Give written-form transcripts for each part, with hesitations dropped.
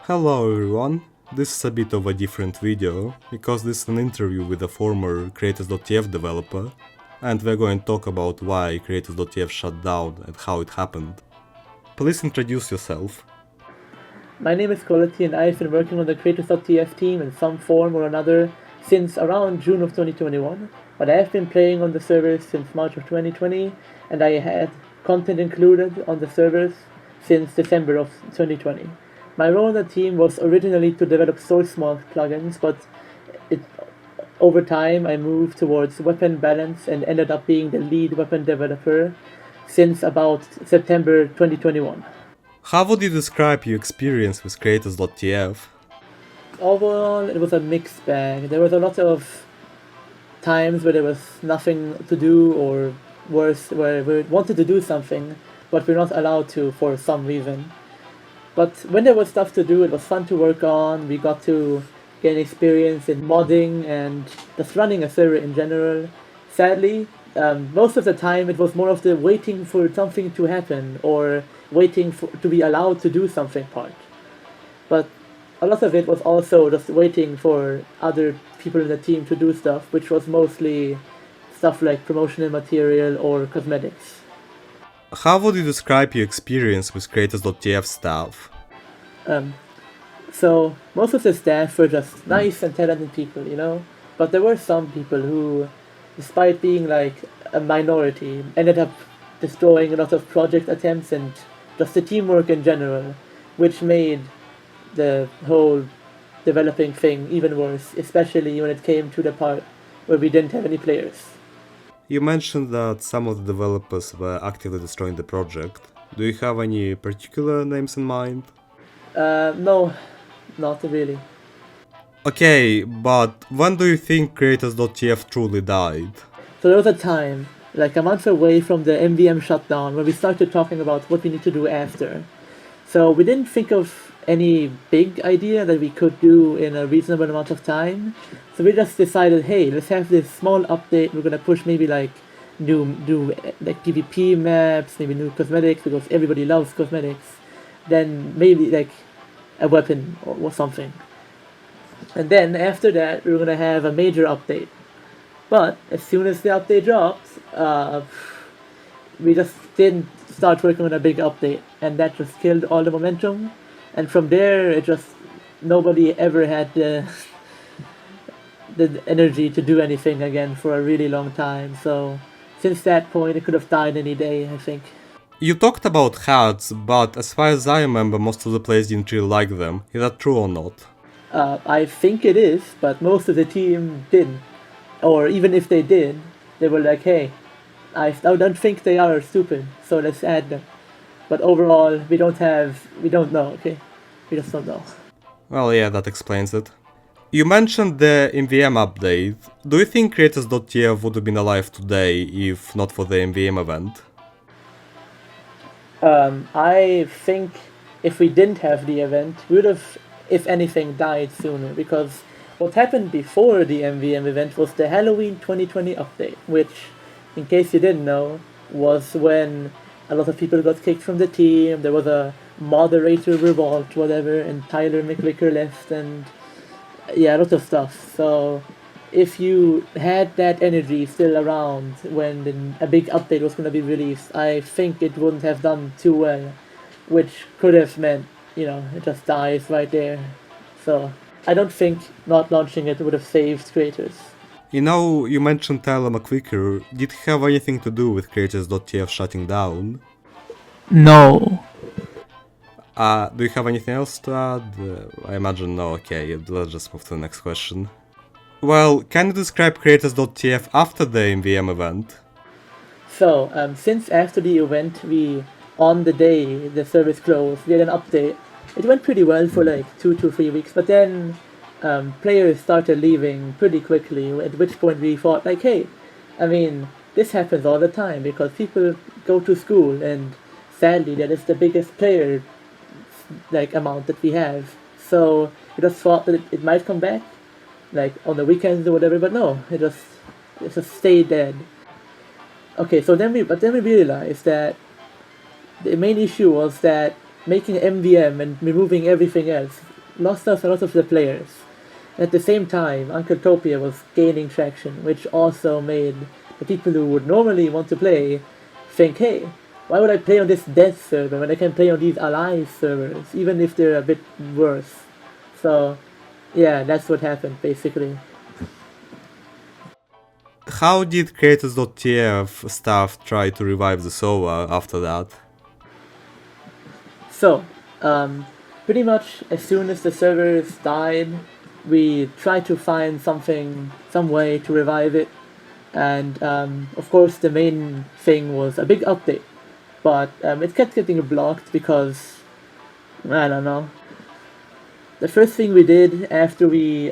Hello everyone, this is a bit of a different video, because this is an interview with a former Creators.tf developer, and we're going to talk about why Creators.tf shut down and how it happened. Please introduce yourself. My name is Qualitykk and I've been working on the Creators.tf team in some form or another since around June of 2021, but I have been playing on the servers since March of 2020, and I had content included on the servers since December of 2020. My role on the team was originally to develop source mod plugins, but it, over time I moved towards weapon balance and ended up being the lead weapon developer since about September 2021. How would you describe your experience with Creators.tf? Overall, it was a mixed bag. There was a lot of times where there was nothing to do, or worse, where we wanted to do something, but we're not allowed to for some reason. But when there was stuff to do, it was fun to work on. We got to gain experience in modding and just running a server in general. Sadly, most of the time it was more of the waiting for something to happen or to be allowed to do something part. But a lot of it was also just waiting for other people in the team to do stuff, which was mostly stuff like promotional material or cosmetics. How would you describe your experience with Creators.tf staff? Um, so most of the staff were just nice and talented people, you know? But there were some people who, despite being like a minority, ended up destroying a lot of project attempts and just the teamwork in general, which made the whole developing thing even worse, especially when it came to the part where we didn't have any players. You mentioned that some of the developers were actively destroying the project. Do you have any particular names in mind? No, not really. Okay, but when do you think Creators.tf truly died? So there was a time, like a month away from the MVM shutdown, where we started talking about what we need to do after. So we didn't think of any big idea that we could do in a reasonable amount of time. So we just decided, hey, let's have this small update. We're gonna push maybe like new like PvP maps, maybe new cosmetics because everybody loves cosmetics. Then maybe like a weapon or something. And then after that, we were gonna have a major update. But as soon as the update dropped, we just didn't start working on a big update, and that just killed all the momentum. And from there, it just nobody ever had the energy to do anything again for a really long time. So since that point, it could have died any day, I think. You talked about hats, but as far as I remember, most of the players didn't really like them. Is that true or not? I think it is, but most of the team didn't. Or even if they did, they were like, hey, I don't think they are stupid, so let's add them. But overall, we don't know, okay? We just don't know. Well, yeah, that explains it. You mentioned the MVM update. Do you think Creators.tf would have been alive today if not for the MVM event? I think if we didn't have the event, we would have, if anything, died sooner, because what happened before the MVM event was the Halloween 2020 update, which, in case you didn't know, was when a lot of people got kicked from the team, there was a moderator revolt, whatever, and Tyler McVicker left, and yeah, a lot of stuff. So if you had that energy still around when a big update was going to be released, I think it wouldn't have done too well, which could have meant, it just dies right there. So I don't think not launching it would have saved creators. You know, you mentioned Tyler McVicker. Did he have anything to do with Creators.tf shutting down? No. Do you have anything else to add? I imagine no, okay, let's just move to the next question. Well, can you describe Creators.tf after the MVM event? So, since after the event, on the day the service closed, we had an update. It went pretty well for like 2 to 3 weeks, but then players started leaving pretty quickly, at which point we thought, like, hey, I mean, this happens all the time because people go to school, and sadly, that is the biggest player like amount that we have. So we just thought that it might come back, like on the weekends or whatever, but no, it just stayed dead. Okay, so then we realized that the main issue was that making MVM and removing everything else lost us a lot of the players. At the same time, Uncletopia was gaining traction, which also made the people who would normally want to play think, hey, why would I play on this dead server when I can play on these alive servers, even if they're a bit worse? So, yeah, that's what happened, basically. How did Creators.tf staff try to revive the server after that? So, pretty much as soon as the servers died, we tried to find some way to revive it. And of course, the main thing was a big update. But it kept getting blocked because, I don't know. The first thing we did after we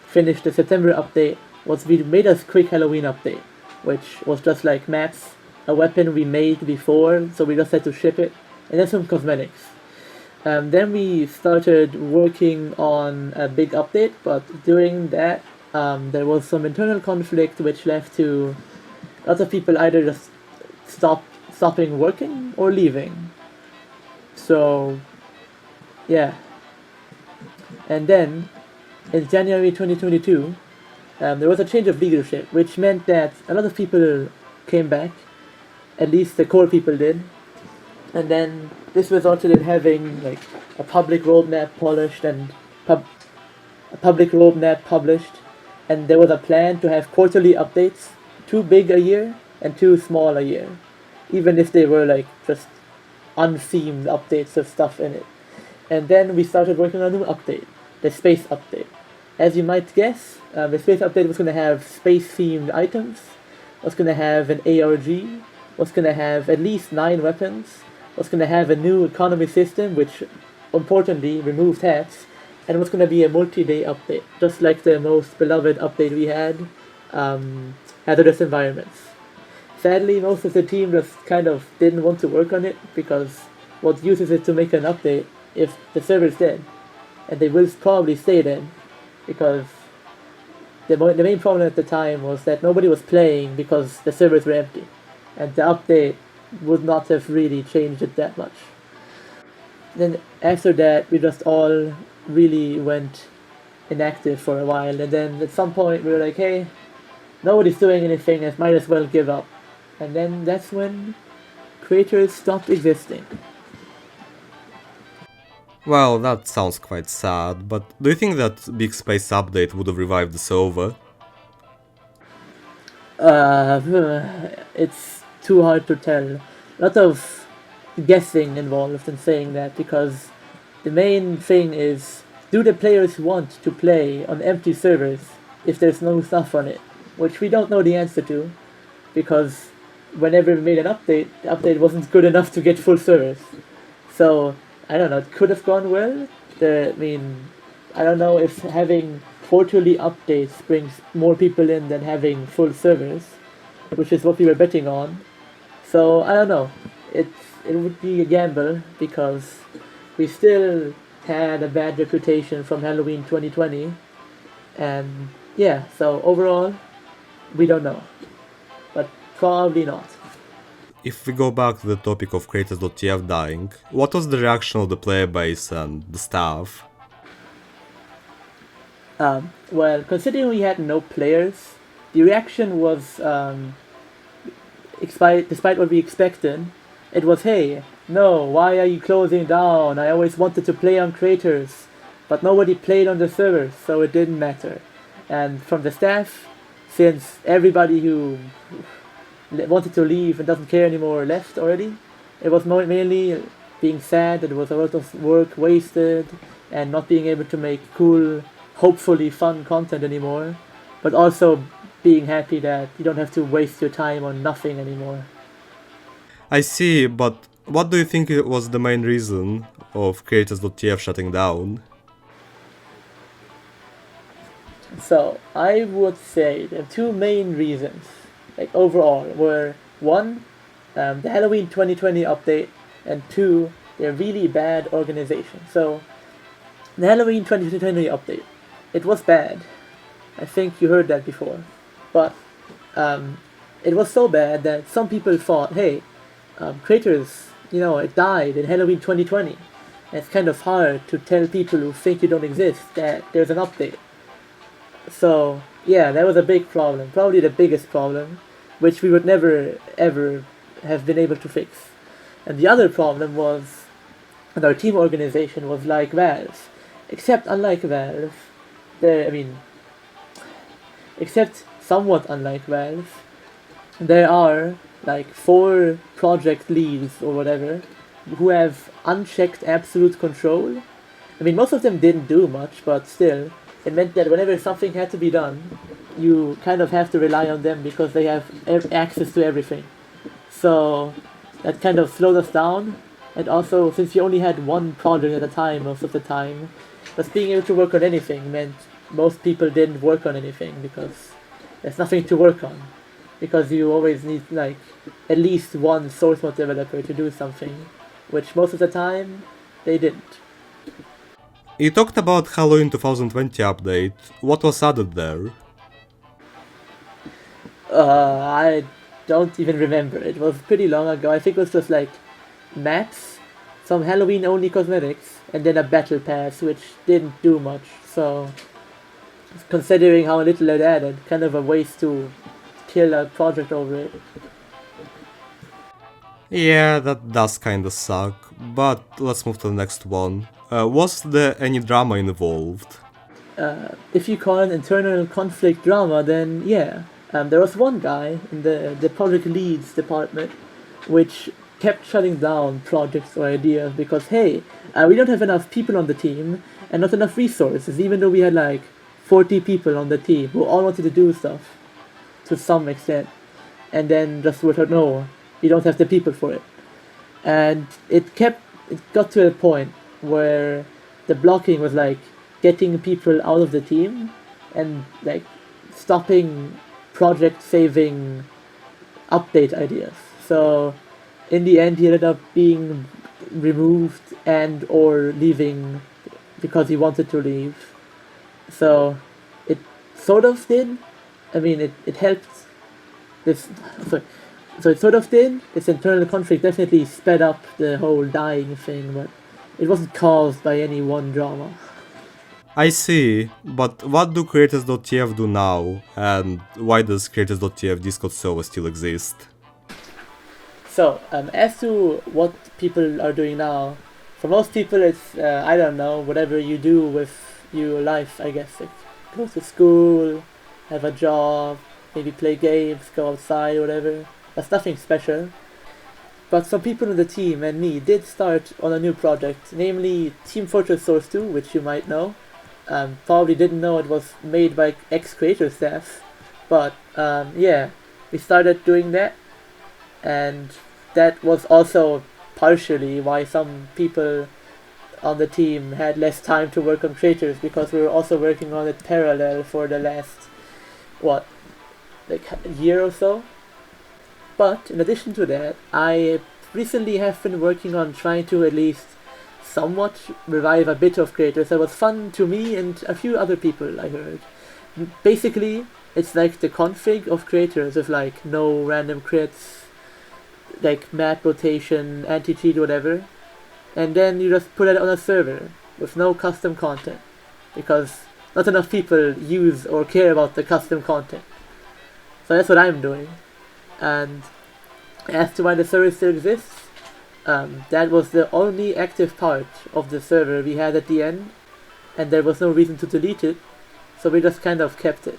finished the September update was we made a quick Halloween update, which was just like maps, a weapon we made before, so we just had to ship it, and then some cosmetics. Then we started working on a big update, but during that there was some internal conflict which led to lots of people either just stopping working or leaving. So, yeah. And then, in January 2022, there was a change of leadership, which meant that a lot of people came back, at least the core people did. And then this resulted in having like a public roadmap polished and a public roadmap published, and there was a plan to have quarterly updates, 2 big a year and 2 small a year, even if they were like just unthemed updates of stuff in it. And then we started working on a new update, the space update. As you might guess, the space update was going to have space-themed items, was going to have an ARG, was going to have at least 9 weapons, was going to have a new economy system, which importantly removed hats, and was going to be a multi-day update, just like the most beloved update we had, Hazardous Environments. Sadly, most of the team just kind of didn't want to work on it, because what use is it to make an update if the server's dead? And they will probably stay dead, because the main problem at the time was that nobody was playing because the servers were empty, and the update would not have really changed it that much. Then after that, we just all really went inactive for a while, and then at some point we were like, hey, nobody's doing anything, I might as well give up. And then that's when creators stopped existing. Well, that sounds quite sad, but do you think that big space update would have revived the server? It's too hard to tell. A lot of guessing involved in saying that, because the main thing is, do the players want to play on empty servers if there's no stuff on it? Which we don't know the answer to, because whenever we made an update, the update wasn't good enough to get full servers. So, I don't know, it could have gone well. I don't know if having quarterly updates brings more people in than having full servers, which is what we were betting on. So, I don't know. It would be a gamble, because we still had a bad reputation from Halloween 2020. And yeah, so overall, we don't know. But probably not. If we go back to the topic of Creators.tf dying, what was the reaction of the player base and the staff? Well, considering we had no players, the reaction was, despite what we expected, it was, hey, no, why are you closing down? I always wanted to play on Creators, but nobody played on the servers, so it didn't matter. And from the staff, since everybody who wanted to leave and doesn't care anymore left already, it was mainly being sad that there was a lot of work wasted and not being able to make cool, hopefully fun content anymore, but also being happy that you don't have to waste your time on nothing anymore. I see, but what do you think was the main reason of Creators.tf shutting down? So, I would say the 2 main reasons, like overall, were 1, the Halloween 2020 update, and 2, their really bad organization. So, the Halloween 2020 update, it was bad. I think you heard that before. But it was so bad that some people thought, hey, Creators, it died in Halloween 2020. And it's kind of hard to tell people who think you don't exist that there's an update. So yeah, that was a big problem, probably the biggest problem, which we would never ever have been able to fix. And the other problem was, and our team organization was like Valve, except unlike Valve, there, I mean, except somewhat unlike Valve, there are like 4 project leads or whatever who have unchecked absolute control. I mean, most of them didn't do much, but still, it meant that whenever something had to be done, you kind of have to rely on them because they have access to everything. So that kind of slowed us down, and also since you only had one project at a time most of the time, just being able to work on anything meant most people didn't work on anything because there's nothing to work on. Because you always need like at least one source mode developer to do something, which most of the time they didn't. You talked about Halloween 2020 update. What was added there? I don't even remember. It was pretty long ago. I think it was just like maps, some Halloween only cosmetics, and then a battle pass, which didn't do much. So, considering how little it added, kind of a waste to kill a project over it. Yeah, that does kinda suck, but let's move to the next one. Was there any drama involved? If you call an internal conflict drama, then yeah. There was one guy in the project leads department which kept shutting down projects or ideas because, hey, we don't have enough people on the team and not enough resources, even though we had like 40 people on the team who all wanted to do stuff to some extent. And then just were told, no, you don't have the people for it. And it got to a point where the blocking was like getting people out of the team and like stopping project saving update ideas. So in the end he ended up being removed and or leaving because he wanted to leave. So it sort of did. I mean it helped this so it sort of did. This internal conflict definitely sped up the whole dying thing, but it wasn't caused by any one drama. I see, but what do Creators.tf do now, and why does Creators.tf Discord server still exist? So, as to what people are doing now, for most people it's, I don't know, whatever you do with your life, I guess. Like, go to school, have a job, maybe play games, go outside, whatever. That's nothing special. But some people in the team and me did start on a new project, namely TF2 Source 2, which you might know. Probably didn't know it was made by Creators.tf, but yeah, we started doing that, and that was also partially why some people on the team had less time to work on Creators, because we were also working on it parallel for the last, like a year or so. But in addition to that, I recently have been working on trying to at least somewhat revive a bit of Creators. That was fun to me and a few other people, I heard. Basically, it's like the config of Creators with like no random crits, like map rotation, anti-cheat, whatever. And then you just put it on a server with no custom content, because not enough people use or care about the custom content. So that's what I'm doing. And as to why the server still exists, that was the only active part of the server we had at the end, and there was no reason to delete it, so we just kind of kept it.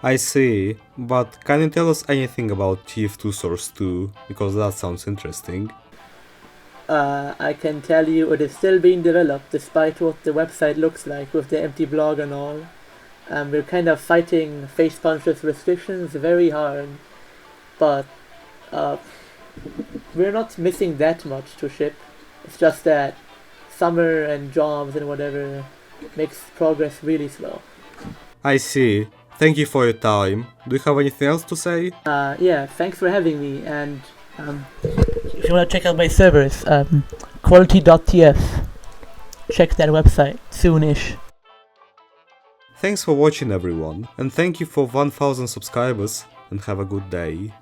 I see, but can you tell us anything about TF2 Source 2, because that sounds interesting. I can tell you it is still being developed despite what the website looks like with the empty blog and all. We're kind of fighting face punches restrictions very hard, but we're not missing that much to ship. It's just that summer and jobs and whatever makes progress really slow. I see. Thank you for your time. Do you have anything else to say? Yeah, thanks for having me, and if you want to check out my servers, Qualitykk.tf, check that website soonish. Thanks for watching everyone, and thank you for 1000 subscribers, and have a good day.